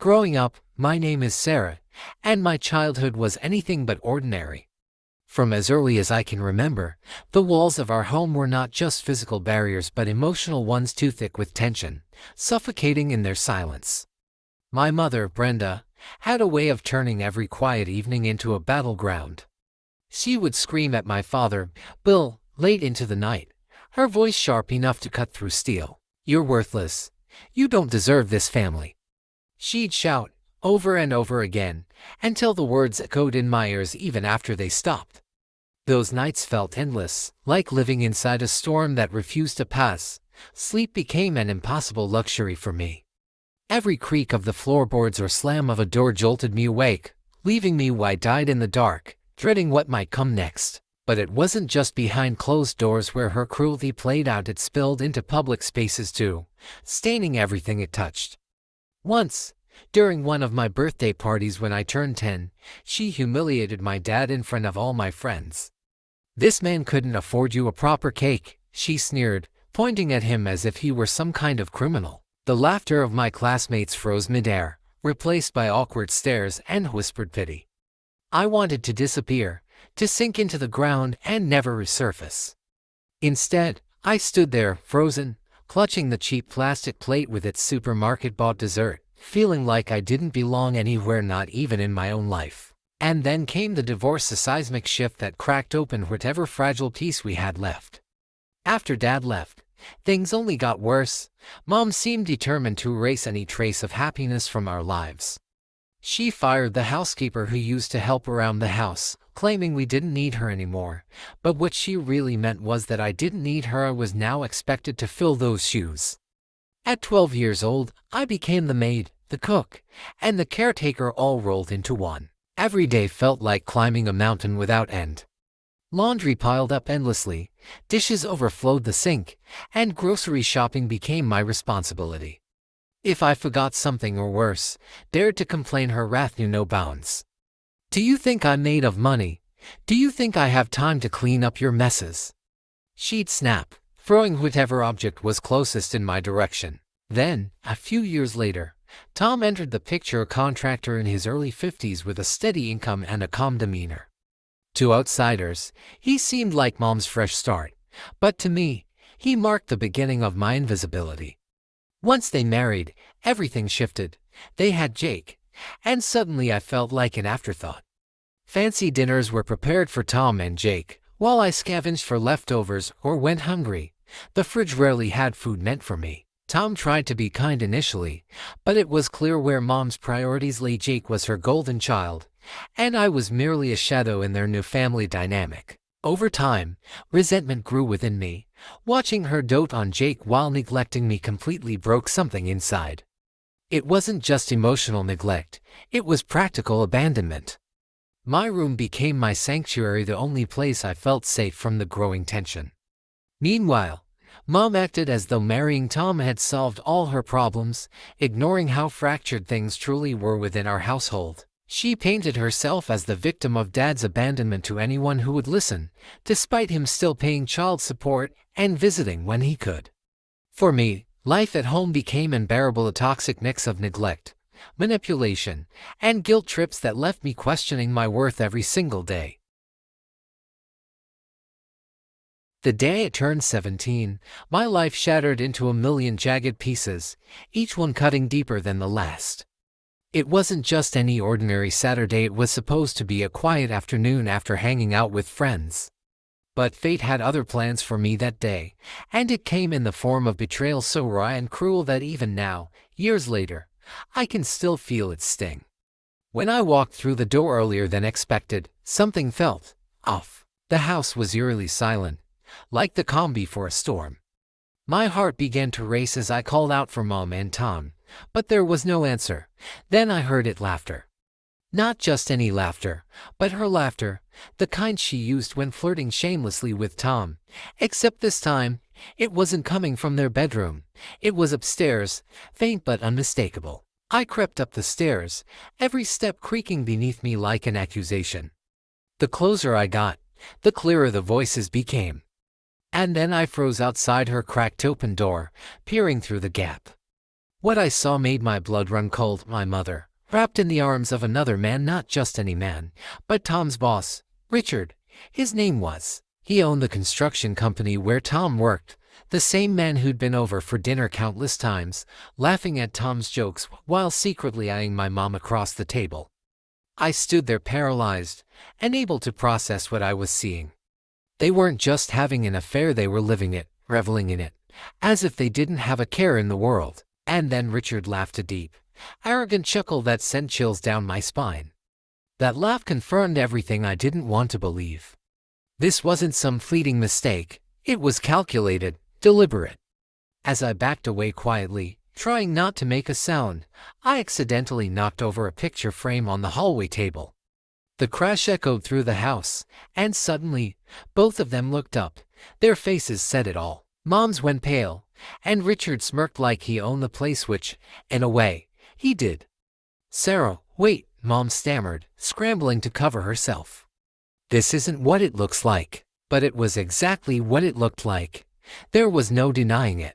Growing up, my name is Sarah, and my childhood was anything but ordinary. From as early as I can remember, the walls of our home were not just physical barriers but emotional ones too thick with tension, suffocating in their silence. My mother, Brenda, had a way of turning every quiet evening into a battleground. She would scream at my father, Bill, late into the night, her voice sharp enough to cut through steel. "You're worthless. You don't deserve this family." She'd shout, over and over again, until the words echoed in my ears even after they stopped. Those nights felt endless, like living inside a storm that refused to pass. Sleep became an impossible luxury for me. Every creak of the floorboards or slam of a door jolted me awake, leaving me wide-eyed in the dark, dreading what might come next. But it wasn't just behind closed doors where her cruelty played out. It spilled into public spaces too, staining everything it touched. Once, during one of my birthday parties when I turned 10, she humiliated my dad in front of all my friends. "This man couldn't afford you a proper cake," she sneered, pointing at him as if he were some kind of criminal. The laughter of my classmates froze midair, replaced by awkward stares and whispered pity. I wanted to disappear, to sink into the ground and never resurface. Instead, I stood there, frozen, clutching the cheap plastic plate with its supermarket-bought dessert, feeling like I didn't belong anywhere, not even in my own life. And then came the divorce, a seismic shift that cracked open whatever fragile piece we had left. After Dad left, things only got worse. Mom seemed determined to erase any trace of happiness from our lives. She fired the housekeeper who used to help around the house, claiming we didn't need her anymore. But what she really meant was that I didn't need her. I was now expected to fill those shoes. At 12 years old, I became the maid, the cook, and the caretaker all rolled into one. Every day felt like climbing a mountain without end. Laundry piled up endlessly, dishes overflowed the sink, and grocery shopping became my responsibility. If I forgot something or worse, dared to complain, her wrath knew no bounds. "Do you think I'm made of money? Do you think I have time to clean up your messes?" She'd snap, throwing whatever object was closest in my direction. Then, a few years later, Tom entered the picture, a contractor in his early 50s with a steady income and a calm demeanor. To outsiders, he seemed like Mom's fresh start, but to me, he marked the beginning of my invisibility. Once they married, everything shifted. They had Jake, and suddenly I felt like an afterthought. Fancy dinners were prepared for Tom and Jake, while I scavenged for leftovers or went hungry. The fridge rarely had food meant for me. Tom tried to be kind initially, but it was clear where Mom's priorities lay. Jake was her golden child, and I was merely a shadow in their new family dynamic. Over time, resentment grew within me. Watching her dote on Jake while neglecting me completely broke something inside. It wasn't just emotional neglect, it was practical abandonment. My room became my sanctuary, the only place I felt safe from the growing tension. Meanwhile, Mom acted as though marrying Tom had solved all her problems, ignoring how fractured things truly were within our household. She painted herself as the victim of Dad's abandonment to anyone who would listen, despite him still paying child support and visiting when he could. For me, life at home became unbearable, a toxic mix of neglect, manipulation, and guilt trips that left me questioning my worth every single day. The day I turned 17, my life shattered into a million jagged pieces, each one cutting deeper than the last. It wasn't just any ordinary Saturday. It was supposed to be a quiet afternoon after hanging out with friends. But fate had other plans for me that day, and it came in the form of betrayal so raw and cruel that even now, years later, I can still feel its sting. When I walked through the door earlier than expected, something felt off. The house was eerily silent, like the calm before a storm. My heart began to race as I called out for Mom and Tom, but there was no answer. Then I heard it, laughter. Not just any laughter, but her laughter, the kind she used when flirting shamelessly with Tom. Except this time, it wasn't coming from their bedroom. It was upstairs, faint but unmistakable. I crept up the stairs, every step creaking beneath me like an accusation. The closer I got, the clearer the voices became. And then I froze outside her cracked open door, peering through the gap. What I saw made my blood run cold. My mother, wrapped in the arms of another man, not just any man, but Tom's boss, Richard. His name was. He owned the construction company where Tom worked, the same man who'd been over for dinner countless times, laughing at Tom's jokes while secretly eyeing my mom across the table. I stood there paralyzed, unable to process what I was seeing. They weren't just having an affair, they were living it, reveling in it, as if they didn't have a care in the world. And then Richard laughed, a deep, arrogant chuckle that sent chills down my spine. That laugh confirmed everything I didn't want to believe. This wasn't some fleeting mistake, it was calculated, deliberate. As I backed away quietly, trying not to make a sound, I accidentally knocked over a picture frame on the hallway table. The crash echoed through the house, and suddenly, both of them looked up. Their faces said it all. Mom's went pale, and Richard smirked like he owned the place, which, in a way, he did. "Sarah, wait," Mom stammered, scrambling to cover herself. "This isn't what it looks like." But it was exactly what it looked like. There was no denying it.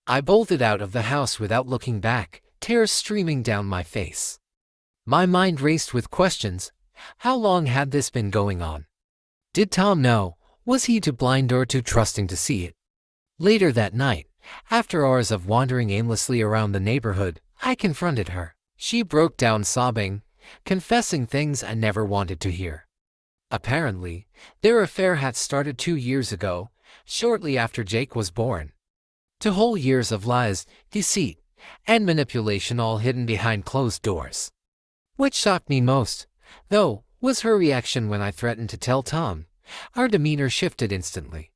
I bolted out of the house without looking back, tears streaming down my face. My mind raced with questions. How long had this been going on? Did Tom know? Was he too blind or too trusting to see it? Later that night, after hours of wandering aimlessly around the neighborhood, I confronted her. She broke down sobbing, confessing things I never wanted to hear. Apparently, their affair had started 2 years ago, shortly after Jake was born. 2 whole years of lies, deceit, and manipulation, all hidden behind closed doors. What shocked me most, though, was her reaction when I threatened to tell Tom. Her demeanor shifted instantly.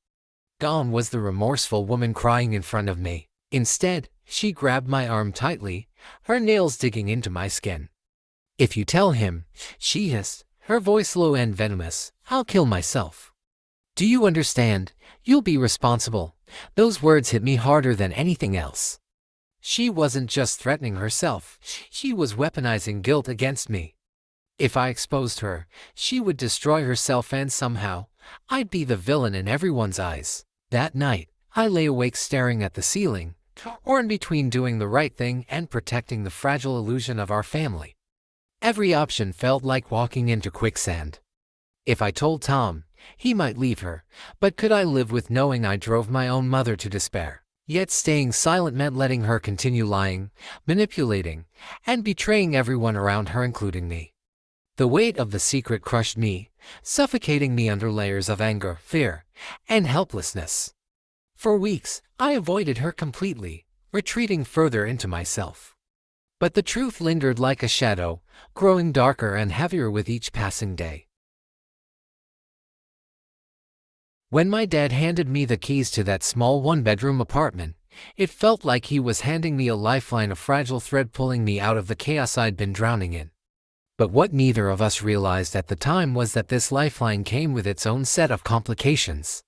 Gone was the remorseful woman crying in front of me. Instead, she grabbed my arm tightly, her nails digging into my skin. "If you tell him," she hissed, her voice low and venomous, "I'll kill myself. Do you understand? You'll be responsible." Those words hit me harder than anything else. She wasn't just threatening herself, she was weaponizing guilt against me. If I exposed her, she would destroy herself, and somehow, I'd be the villain in everyone's eyes. That night, I lay awake staring at the ceiling, torn between doing the right thing and protecting the fragile illusion of our family. Every option felt like walking into quicksand. If I told Tom, he might leave her, but could I live with knowing I drove my own mother to despair? Yet staying silent meant letting her continue lying, manipulating, and betraying everyone around her, including me. The weight of the secret crushed me, suffocating me under layers of anger, fear, and helplessness. For weeks, I avoided her completely, retreating further into myself. But the truth lingered like a shadow, growing darker and heavier with each passing day. When my dad handed me the keys to that small one-bedroom apartment, it felt like he was handing me a lifeline, a fragile thread pulling me out of the chaos I'd been drowning in. But what neither of us realized at the time was that this lifeline came with its own set of complications.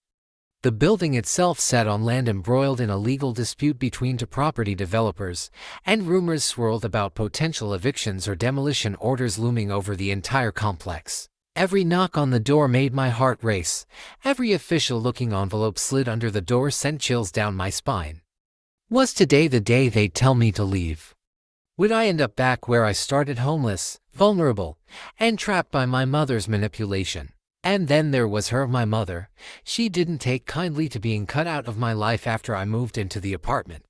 The building itself sat on land embroiled in a legal dispute between 2 property developers, and rumors swirled about potential evictions or demolition orders looming over the entire complex. Every knock on the door made my heart race. Every official-looking envelope slid under the door sent chills down my spine. Was today the day they'd tell me to leave? Would I end up back where I started, homeless, vulnerable, and trapped by my mother's manipulation? And then there was her, my mother. She didn't take kindly to being cut out of my life after I moved into the apartment.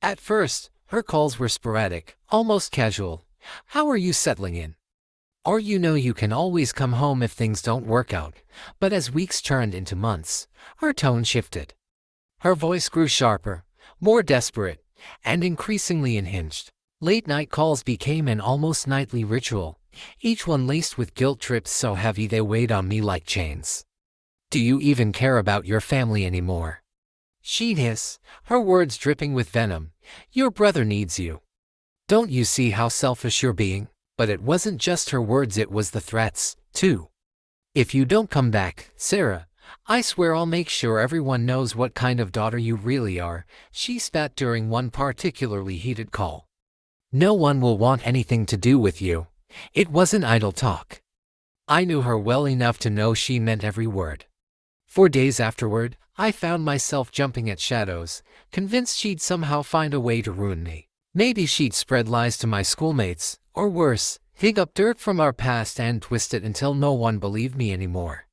At first, her calls were sporadic, almost casual. "How are you settling in?" Or you can always come home if things don't work out. But as weeks turned into months, her tone shifted. Her voice grew sharper, more desperate, and increasingly unhinged. Late-night calls became an almost nightly ritual, each one laced with guilt trips so heavy they weighed on me like chains. "Do you even care about your family anymore?" she'd hiss, her words dripping with venom. "Your brother needs you. Don't you see how selfish you're being?" But it wasn't just her words, it was the threats, too. "If you don't come back, Sarah, I swear I'll make sure everyone knows what kind of daughter you really are," she spat during one particularly heated call. "No one will want anything to do with you." It wasn't idle talk. I knew her well enough to know she meant every word. For days afterward, I found myself jumping at shadows, convinced she'd somehow find a way to ruin me. Maybe she'd spread lies to my schoolmates, or worse, dig up dirt from our past and twist it until no one believed me anymore.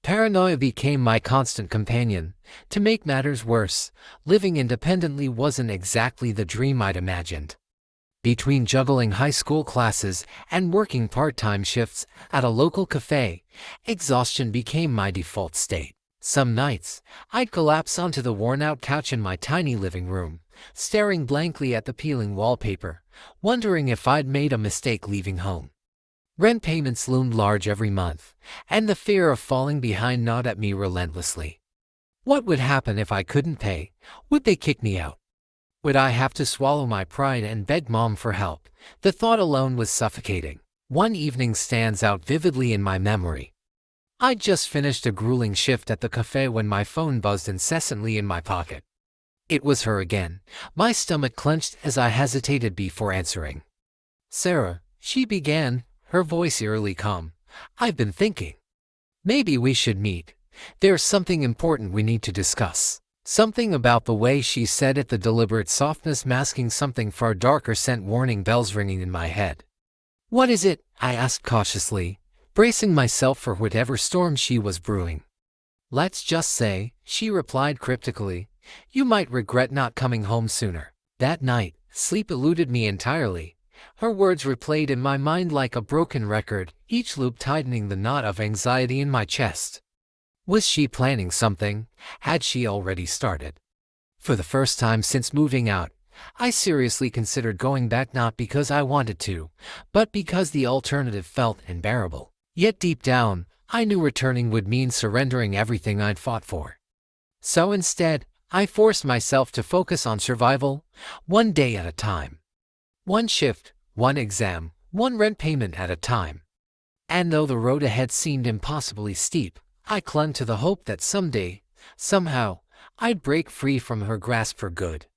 Paranoia became my constant companion. To make matters worse, living independently wasn't exactly the dream I'd imagined. Between juggling high school classes and working part-time shifts at a local cafe, exhaustion became my default state. Some nights, I'd collapse onto the worn-out couch in my tiny living room, staring blankly at the peeling wallpaper, wondering if I'd made a mistake leaving home. Rent payments loomed large every month, and the fear of falling behind gnawed at me relentlessly. What would happen if I couldn't pay? Would they kick me out? Would I have to swallow my pride and beg Mom for help? The thought alone was suffocating. One evening stands out vividly in my memory. I'd just finished a grueling shift at the cafe when my phone buzzed incessantly in my pocket. It was her again. My stomach clenched as I hesitated before answering. "Sarah," she began, her voice eerily calm. "I've been thinking. Maybe we should meet. There's something important we need to discuss." Something about the way she said it, the deliberate softness masking something far darker, sent warning bells ringing in my head. "What is it?" I asked cautiously, bracing myself for whatever storm she was brewing. "Let's just say," she replied cryptically, "you might regret not coming home sooner." That night, sleep eluded me entirely. Her words replayed in my mind like a broken record, each loop tightening the knot of anxiety in my chest. Was she planning something? Had she already started? For the first time since moving out, I seriously considered going back, not because I wanted to, but because the alternative felt unbearable. Yet deep down, I knew returning would mean surrendering everything I'd fought for. So instead, I forced myself to focus on survival, one day at a time. One shift, one exam, one rent payment at a time. And though the road ahead seemed impossibly steep, I clung to the hope that someday, somehow, I'd break free from her grasp for good.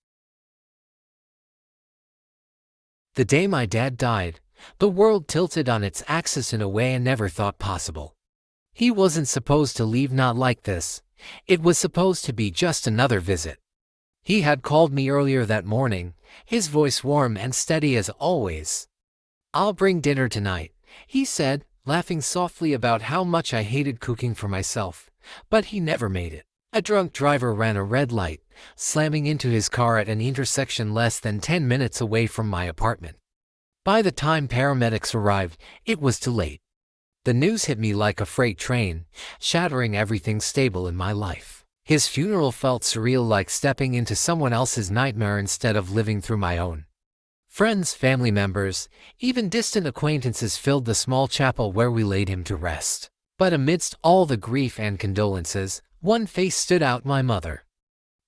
The day my dad died, the world tilted on its axis in a way I never thought possible. He wasn't supposed to leave, not like this. It was supposed to be just another visit. He had called me earlier that morning, his voice warm and steady as always. "I'll bring dinner tonight," he said, laughing softly about how much I hated cooking for myself, but he never made it. A drunk driver ran a red light, slamming into his car at an intersection less than 10 minutes away from my apartment. By the time paramedics arrived, it was too late. The news hit me like a freight train, shattering everything stable in my life. His funeral felt surreal, like stepping into someone else's nightmare instead of living through my own. Friends, family members, even distant acquaintances filled the small chapel where we laid him to rest. But amidst all the grief and condolences, one face stood out: my mother.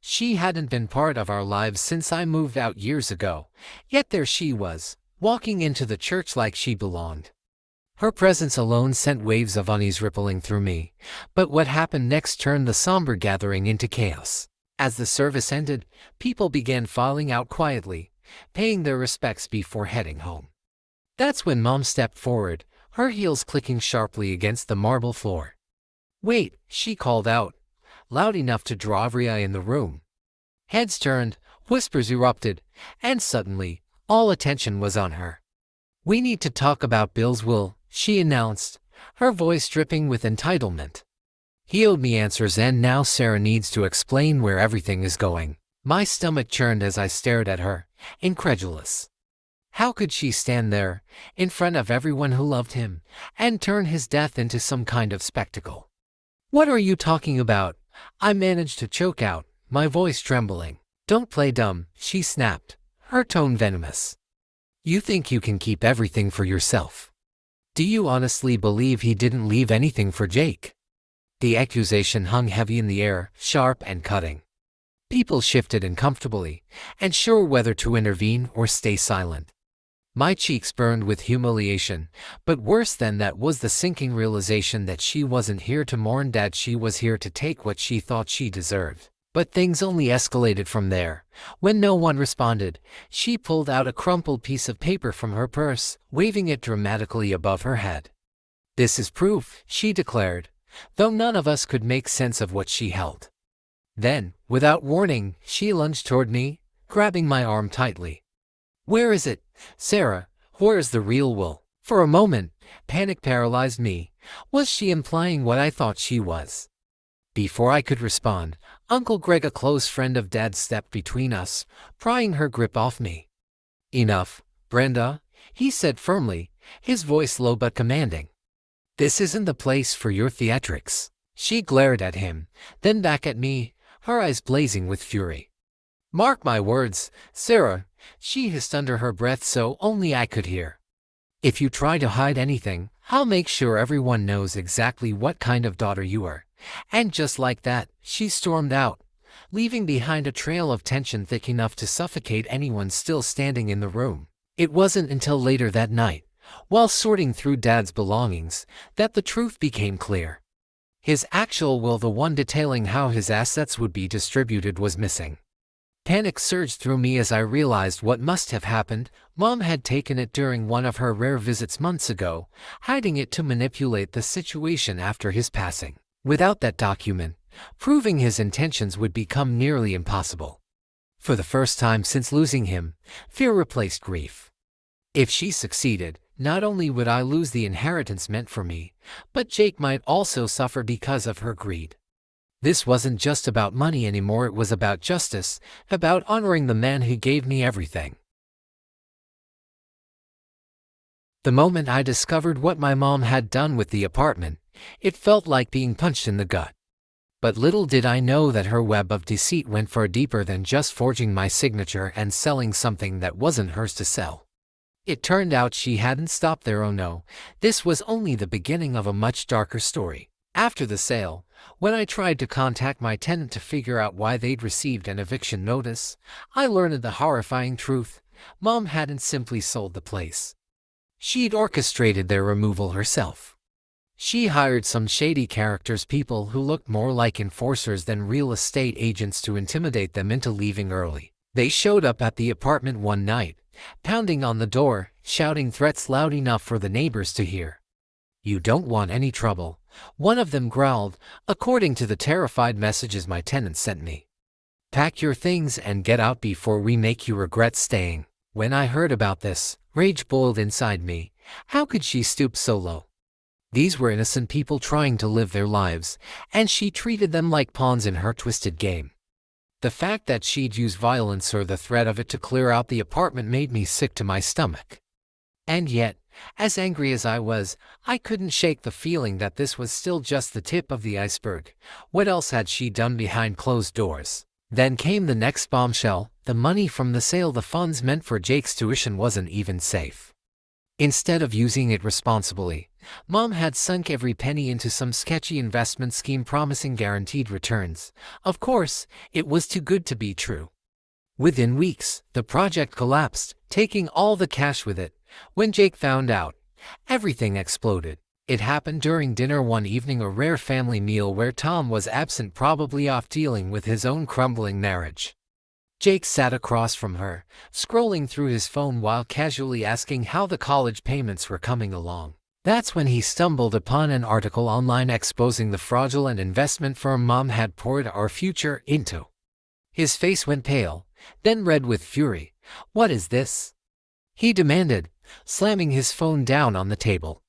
She hadn't been part of our lives since I moved out years ago, yet there she was, walking into the church like she belonged. Her presence alone sent waves of unease rippling through me, but what happened next turned the somber gathering into chaos. As the service ended, people began filing out quietly, paying their respects before heading home. That's when Mom stepped forward, her heels clicking sharply against the marble floor. "Wait," she called out, loud enough to draw every eye in the room. Heads turned, whispers erupted, and suddenly, all attention was on her. "We need to talk about Bill's will," she announced, her voice dripping with entitlement. He owed me answers, and now Sarah needs to explain where everything is going. My stomach churned as I stared at her, incredulous. How could she stand there, in front of everyone who loved him, and turn his death into some kind of spectacle? "What are you talking about?" I managed to choke out, my voice trembling. "Don't play dumb," she snapped, her tone venomous. "You think you can keep everything for yourself? Do you honestly believe he didn't leave anything for Jake?" The accusation hung heavy in the air, sharp and cutting. People shifted uncomfortably, unsure whether to intervene or stay silent. My cheeks burned with humiliation, but worse than that was the sinking realization that she wasn't here to mourn Dad, she was here to take what she thought she deserved. But things only escalated from there. When no one responded, she pulled out a crumpled piece of paper from her purse, waving it dramatically above her head. "This is proof," she declared, though none of us could make sense of what she held. Then, without warning, she lunged toward me, grabbing my arm tightly. Where is it? Sarah, where's the real will? For a moment, panic paralyzed me. Was she implying what I thought she was? Before I could respond, Uncle Greg, a close friend of Dad's, stepped between us, prying her grip off me. Enough, Brenda, he said firmly, his voice low but commanding. This isn't the place for your theatrics. She glared at him, then back at me, her eyes blazing with fury. Mark my words, Sarah, she hissed under her breath so only I could hear. If you try to hide anything, I'll make sure everyone knows exactly what kind of daughter you are. And just like that, she stormed out, leaving behind a trail of tension thick enough to suffocate anyone still standing in the room. It wasn't until later that night, while sorting through Dad's belongings, that the truth became clear. His actual will, the one detailing how his assets would be distributed, was missing. Panic surged through me as I realized what must have happened. Mom had taken it during one of her rare visits months ago, hiding it to manipulate the situation after his passing. Without that document, proving his intentions would become nearly impossible. For the first time since losing him, fear replaced grief. If she succeeded, not only would I lose the inheritance meant for me, but Jake might also suffer because of her greed. This wasn't just about money anymore, it was about justice, about honoring the man who gave me everything. The moment I discovered what my mom had done with the apartment, it felt like being punched in the gut. But little did I know that her web of deceit went far deeper than just forging my signature and selling something that wasn't hers to sell. It turned out she hadn't stopped there. Oh no, this was only the beginning of a much darker story. After the sale, when I tried to contact my tenant to figure out why they'd received an eviction notice, I learned the horrifying truth. Mom hadn't simply sold the place. She'd orchestrated their removal herself. She hired some shady characters, people who looked more like enforcers than real estate agents, to intimidate them into leaving early. They showed up at the apartment one night, pounding on the door, shouting threats loud enough for the neighbors to hear. "You don't want any trouble," one of them growled, according to the terrified messages my tenant sent me. "Pack your things and get out before we make you regret staying." When I heard about this, rage boiled inside me. How could she stoop so low? These were innocent people trying to live their lives, and she treated them like pawns in her twisted game. The fact that she'd use violence or the threat of it to clear out the apartment made me sick to my stomach. And yet, as angry as I was, I couldn't shake the feeling that this was still just the tip of the iceberg. What else had she done behind closed doors? Then came the next bombshell. The money from the sale, the funds meant for Jake's tuition, wasn't even safe. Instead of using it responsibly, Mom had sunk every penny into some sketchy investment scheme promising guaranteed returns. Of course, it was too good to be true. Within weeks, the project collapsed, taking all the cash with it. When Jake found out, everything exploded. It happened during dinner one evening, a rare family meal where Tom was absent, probably off dealing with his own crumbling marriage. Jake sat across from her, scrolling through his phone while casually asking how the college payments were coming along. That's when he stumbled upon an article online exposing the fraudulent investment firm Mom had poured our future into. His face went pale, then red with fury. "What is this?" he demanded, slamming his phone down on the table.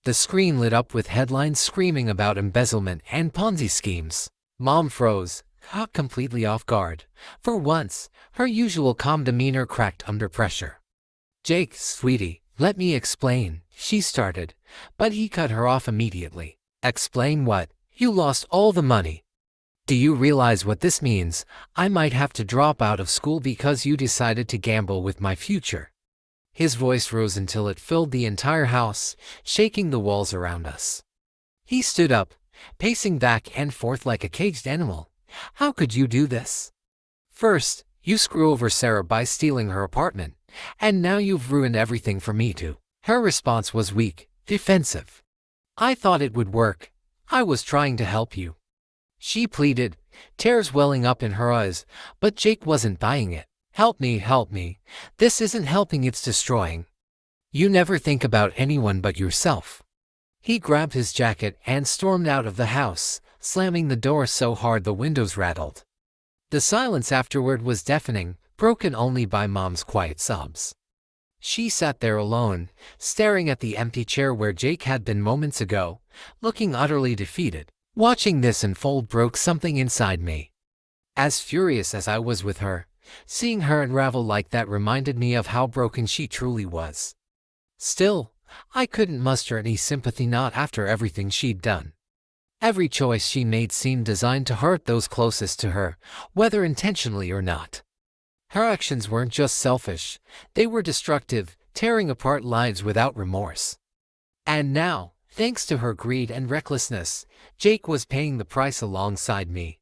The screen lit up with headlines screaming about embezzlement and Ponzi schemes. Mom froze, caught completely off guard. For once, her usual calm demeanor cracked under pressure. "Jake, sweetie, let me explain," she started, but he cut her off immediately. "Explain what? You lost all the money. Do you realize what this means? I might have to drop out of school because you decided to gamble with my future." His voice rose until it filled the entire house, shaking the walls around us. He stood up, pacing back and forth like a caged animal. "How could you do this? First, you screw over Sarah by stealing her apartment, and now you've ruined everything for me too." Her response was weak, defensive. "I thought it would work. I was trying to help you," she pleaded, tears welling up in her eyes, but Jake wasn't buying it. Help me. This isn't helping, it's destroying. You never think about anyone but yourself." He grabbed his jacket and stormed out of the house, slamming the door so hard the windows rattled. The silence afterward was deafening, broken only by Mom's quiet sobs. She sat there alone, staring at the empty chair where Jake had been moments ago, looking utterly defeated. Watching this unfold broke something inside me. As furious as I was with her, seeing her unravel like that reminded me of how broken she truly was. Still, I couldn't muster any sympathy, not after everything she'd done. Every choice she made seemed designed to hurt those closest to her, whether intentionally or not. Her actions weren't just selfish, they were destructive, tearing apart lives without remorse. And now, thanks to her greed and recklessness, Jake was paying the price alongside me.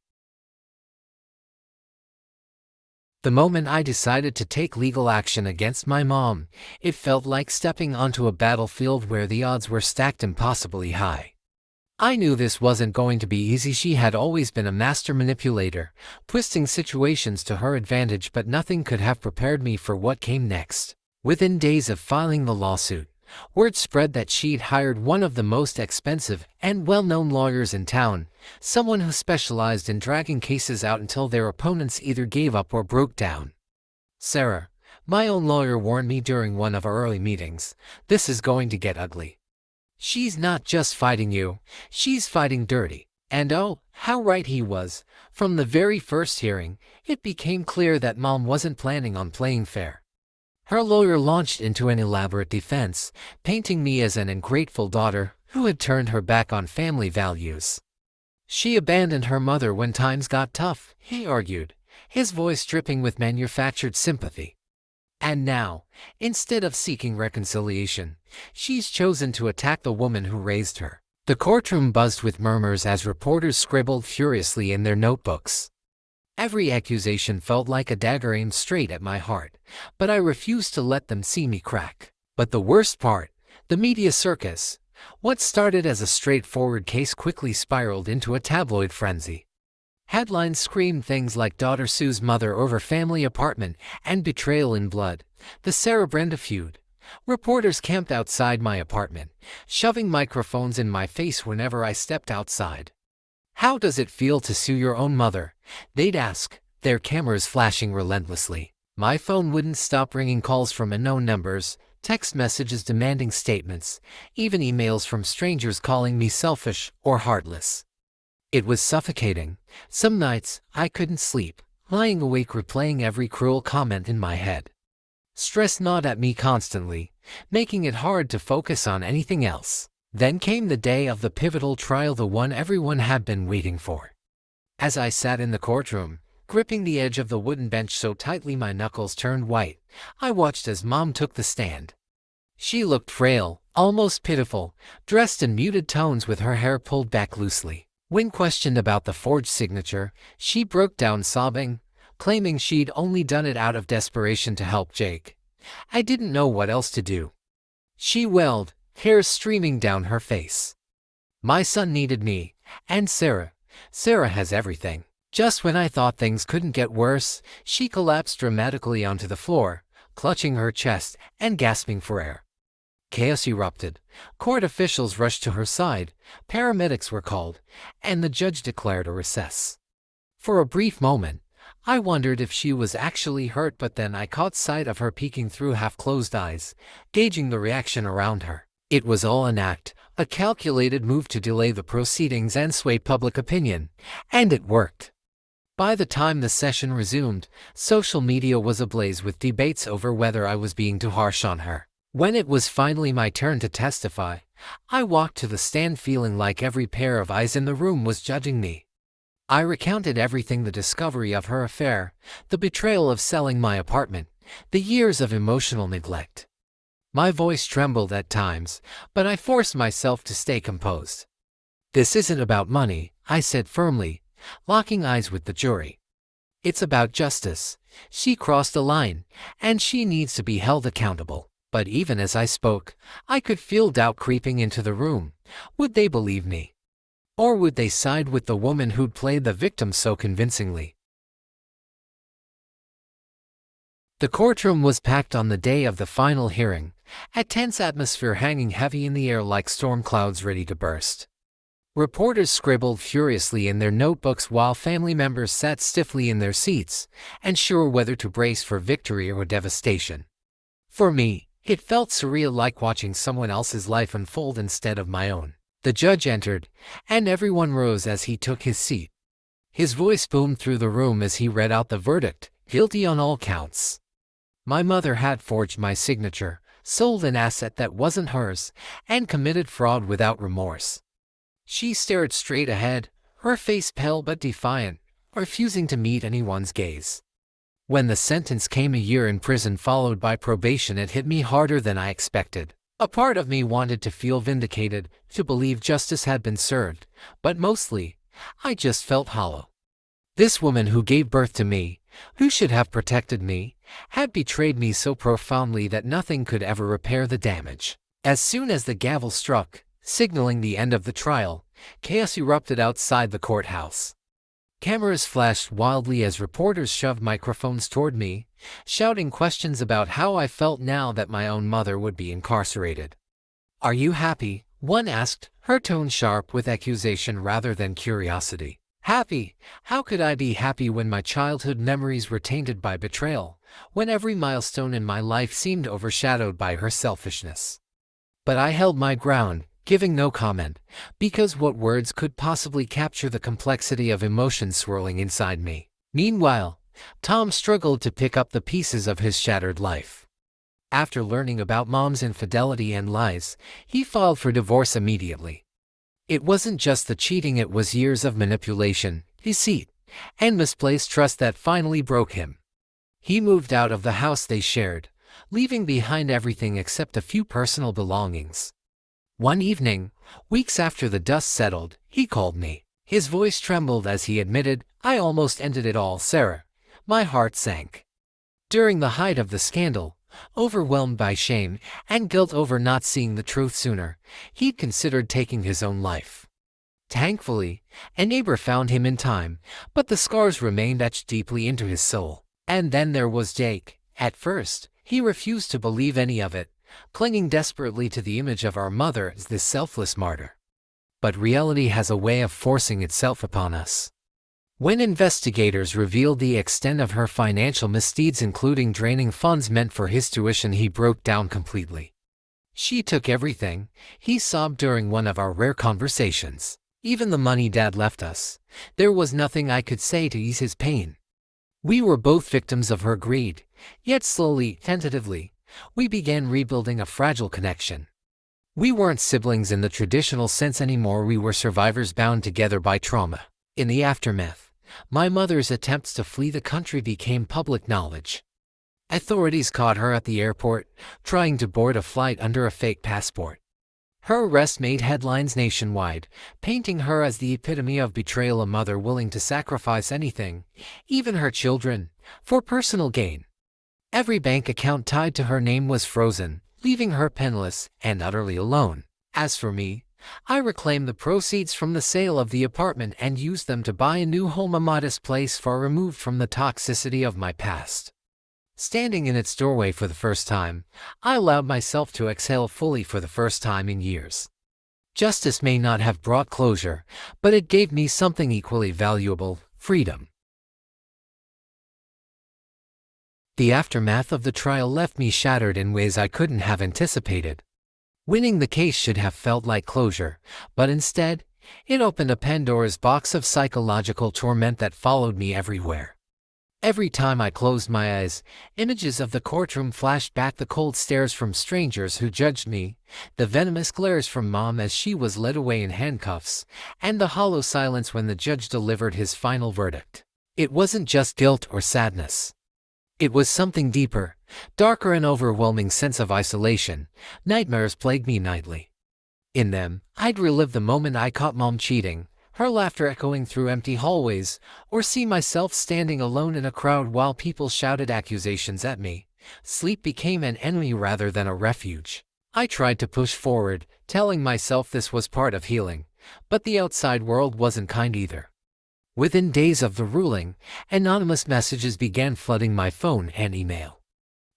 The moment I decided to take legal action against my mom, it felt like stepping onto a battlefield where the odds were stacked impossibly high. I knew this wasn't going to be easy. She had always been a master manipulator, twisting situations to her advantage, but nothing could have prepared me for what came next. Within days of filing the lawsuit, word spread that she'd hired one of the most expensive and well-known lawyers in town, someone who specialized in dragging cases out until their opponents either gave up or broke down. Sarah, my own lawyer, warned me during one of our early meetings, this is going to get ugly. She's not just fighting you, she's fighting dirty. And oh, how right he was. From the very first hearing, it became clear that Mom wasn't planning on playing fair. Her lawyer launched into an elaborate defense, painting me as an ungrateful daughter who had turned her back on family values. She abandoned her mother when times got tough, he argued, his voice dripping with manufactured sympathy. And now, instead of seeking reconciliation, she's chosen to attack the woman who raised her. The courtroom buzzed with murmurs as reporters scribbled furiously in their notebooks. Every accusation felt like a dagger aimed straight at my heart, but I refused to let them see me crack. But the worst part, the media circus. What started as a straightforward case quickly spiraled into a tabloid frenzy. Headlines screamed things like daughter sues mother over family apartment and betrayal in blood, the Sarah-Brenda feud. Reporters camped outside my apartment, shoving microphones in my face whenever I stepped outside. How does it feel to sue your own mother? They'd ask, their cameras flashing relentlessly. My phone wouldn't stop ringing, calls from unknown numbers, text messages demanding statements, even emails from strangers calling me selfish or heartless. It was suffocating. Some nights, I couldn't sleep, lying awake replaying every cruel comment in my head. Stress gnawed at me constantly, making it hard to focus on anything else. Then came the day of the pivotal trial, the one everyone had been waiting for. As I sat in the courtroom, gripping the edge of the wooden bench so tightly my knuckles turned white, I watched as Mom took the stand. She looked frail, almost pitiful, dressed in muted tones with her hair pulled back loosely. When questioned about the forged signature, she broke down sobbing, claiming she'd only done it out of desperation to help Jake. I didn't know what else to do. She wailed, hair streaming down her face. My son needed me, and Sarah. Sarah has everything. Just when I thought things couldn't get worse, she collapsed dramatically onto the floor, clutching her chest and gasping for air. Chaos erupted. Court officials rushed to her side, paramedics were called, and the judge declared a recess. For a brief moment, I wondered if she was actually hurt, but then I caught sight of her peeking through half-closed eyes, gauging the reaction around her. It was all an act, a calculated move to delay the proceedings and sway public opinion, and it worked. By the time the session resumed, social media was ablaze with debates over whether I was being too harsh on her. When it was finally my turn to testify, I walked to the stand feeling like every pair of eyes in the room was judging me. I recounted everything: the discovery of her affair, the betrayal of selling my apartment, the years of emotional neglect. My voice trembled at times, but I forced myself to stay composed. This isn't about money, I said firmly, locking eyes with the jury. It's about justice. She crossed a line, and she needs to be held accountable. But even as I spoke, I could feel doubt creeping into the room. Would they believe me? Or would they side with the woman who'd played the victim so convincingly? The courtroom was packed on the day of the final hearing, a tense atmosphere hanging heavy in the air like storm clouds ready to burst. Reporters scribbled furiously in their notebooks while family members sat stiffly in their seats, unsure whether to brace for victory or devastation. For me, It felt surreal, like watching someone else's life unfold instead of my own. The judge entered, and everyone rose as he took his seat. His voice boomed through the room as he read out the verdict: guilty on all counts. My mother had forged my signature, sold an asset that wasn't hers, and committed fraud without remorse. She stared straight ahead, her face pale but defiant, refusing to meet anyone's gaze. When the sentence came, a year in prison followed by probation, it hit me harder than I expected. A part of me wanted to feel vindicated, to believe justice had been served, but mostly, I just felt hollow. This woman who gave birth to me, who should have protected me, had betrayed me so profoundly that nothing could ever repair the damage. As soon as the gavel struck, signaling the end of the trial, chaos erupted outside the courthouse. Cameras flashed wildly as reporters shoved microphones toward me, shouting questions about how I felt now that my own mother would be incarcerated. "Are you happy?" one asked, her tone sharp with accusation rather than curiosity. Happy? How could I be happy when my childhood memories were tainted by betrayal, when every milestone in my life seemed overshadowed by her selfishness? But I held my ground, giving no comment, because what words could possibly capture the complexity of emotions swirling inside me? Meanwhile, Tom struggled to pick up the pieces of his shattered life. After learning about Mom's infidelity and lies, he filed for divorce immediately. It wasn't just the cheating, it was years of manipulation, deceit, and misplaced trust that finally broke him. He moved out of the house they shared, leaving behind everything except a few personal belongings. One evening, weeks after the dust settled, he called me. His voice trembled as he admitted, "I almost ended it all, Sarah." My heart sank. During the height of the scandal, overwhelmed by shame and guilt over not seeing the truth sooner, he'd considered taking his own life. Thankfully, a neighbor found him in time, but the scars remained etched deeply into his soul. And then there was Jake. At first, he refused to believe any of it, clinging desperately to the image of our mother as this selfless martyr. But reality has a way of forcing itself upon us. When investigators revealed the extent of her financial misdeeds, including draining funds meant for his tuition, he broke down completely. "She took everything," he sobbed during one of our rare conversations. "Even the money Dad left us. There was nothing I could say to ease his pain." We were both victims of her greed, yet slowly, tentatively, we began rebuilding a fragile connection. We weren't siblings in the traditional sense anymore, we were survivors bound together by trauma. In the aftermath, my mother's attempts to flee the country became public knowledge. Authorities caught her at the airport, trying to board a flight under a fake passport. Her arrest made headlines nationwide, painting her as the epitome of betrayal, a mother willing to sacrifice anything, even her children, for personal gain. Every bank account tied to her name was frozen, leaving her penniless and utterly alone. As for me, I reclaimed the proceeds from the sale of the apartment and used them to buy a new home, a modest place far removed from the toxicity of my past. Standing in its doorway for the first time, I allowed myself to exhale fully for the first time in years. Justice may not have brought closure, but it gave me something equally valuable: freedom. The aftermath of the trial left me shattered in ways I couldn't have anticipated. Winning the case should have felt like closure, but instead, it opened a Pandora's box of psychological torment that followed me everywhere. Every time I closed my eyes, images of the courtroom flashed back: the cold stares from strangers who judged me, the venomous glares from Mom as she was led away in handcuffs, and the hollow silence when the judge delivered his final verdict. It wasn't just guilt or sadness. It was something deeper, darker, an overwhelming sense of isolation. Nightmares plagued me nightly. In them, I'd relive the moment I caught Mom cheating, her laughter echoing through empty hallways, or see myself standing alone in a crowd while people shouted accusations at me. Sleep became an enemy rather than a refuge. I tried to push forward, telling myself this was part of healing, but the outside world wasn't kind either. Within days of the ruling, anonymous messages began flooding my phone and email.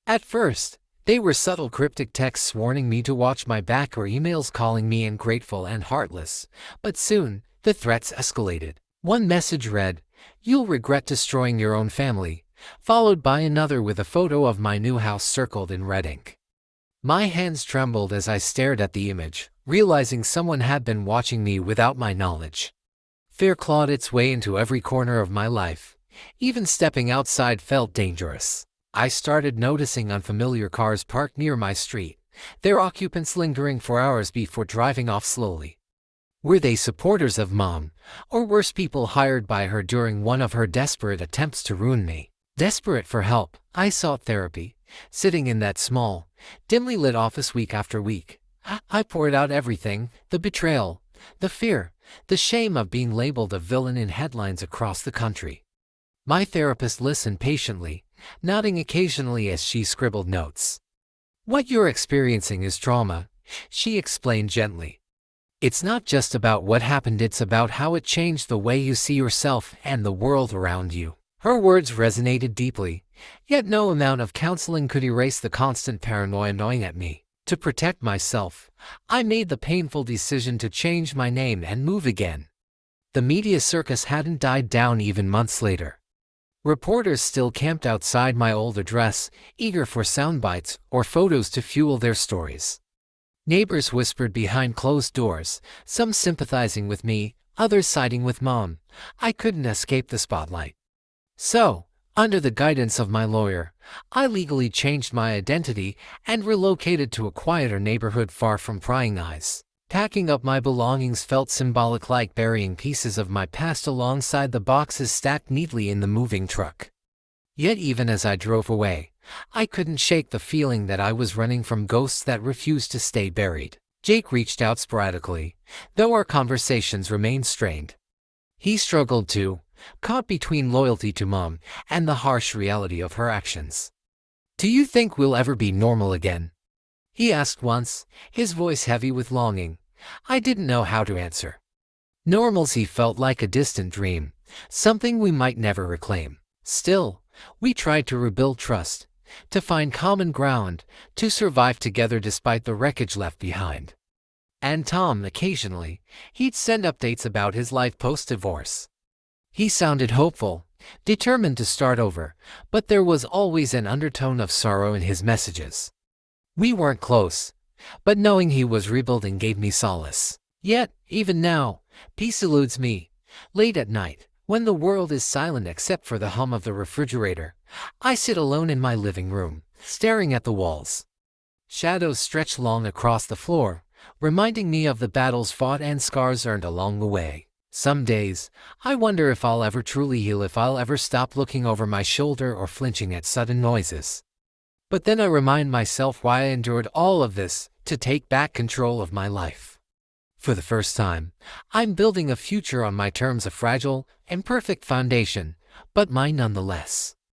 At first, they were subtle cryptic texts warning me to watch my back, or emails calling me ungrateful and heartless, but soon, the threats escalated. One message read, "You'll regret destroying your own family," followed by another with a photo of my new house circled in red ink. My hands trembled as I stared at the image, realizing someone had been watching me without my knowledge. Fear clawed its way into every corner of my life. Even stepping outside felt dangerous. I started noticing unfamiliar cars parked near my street, their occupants lingering for hours before driving off slowly. Were they supporters of Mom, or worse, people hired by her during one of her desperate attempts to ruin me? Desperate for help, I sought therapy, sitting in that small, dimly lit office week after week. I poured out everything: the betrayal, the fear, the shame of being labeled a villain in headlines across the country. My therapist listened patiently, nodding occasionally as she scribbled notes. "What you're experiencing is trauma," she explained gently. "It's not just about what happened, it's about how it changed the way you see yourself and the world around you." Her words resonated deeply, yet no amount of counseling could erase the constant paranoia gnawing at me. To protect myself, I made the painful decision to change my name and move again. The media circus hadn't died down even months later. Reporters still camped outside my old address, eager for soundbites or photos to fuel their stories. Neighbors whispered behind closed doors, some sympathizing with me, others siding with Mom. I couldn't escape the spotlight. So, under the guidance of my lawyer, I legally changed my identity and relocated to a quieter neighborhood far from prying eyes. Packing up my belongings felt symbolic, like burying pieces of my past alongside the boxes stacked neatly in the moving truck. Yet even as I drove away, I couldn't shake the feeling that I was running from ghosts that refused to stay buried. Jake reached out sporadically, though our conversations remained strained. He struggled too, caught between loyalty to Mom and the harsh reality of her actions. "Do you think we'll ever be normal again?" he asked once, his voice heavy with longing. I didn't know how to answer. Normalcy felt like a distant dream, something we might never reclaim. Still, we tried to rebuild trust, to find common ground, to survive together despite the wreckage left behind. And Tom, occasionally, he'd send updates about his life post-divorce. He sounded hopeful, determined to start over, but there was always an undertone of sorrow in his messages. We weren't close, but knowing he was rebuilding gave me solace. Yet, even now, peace eludes me. Late at night, when the world is silent except for the hum of the refrigerator, I sit alone in my living room, staring at the walls. Shadows stretch long across the floor, reminding me of the battles fought and scars earned along the way. Some days, I wonder if I'll ever truly heal, if I'll ever stop looking over my shoulder or flinching at sudden noises. But then I remind myself why I endured all of this: to take back control of my life. For the first time, I'm building a future on my terms, a fragile, imperfect foundation, but mine nonetheless.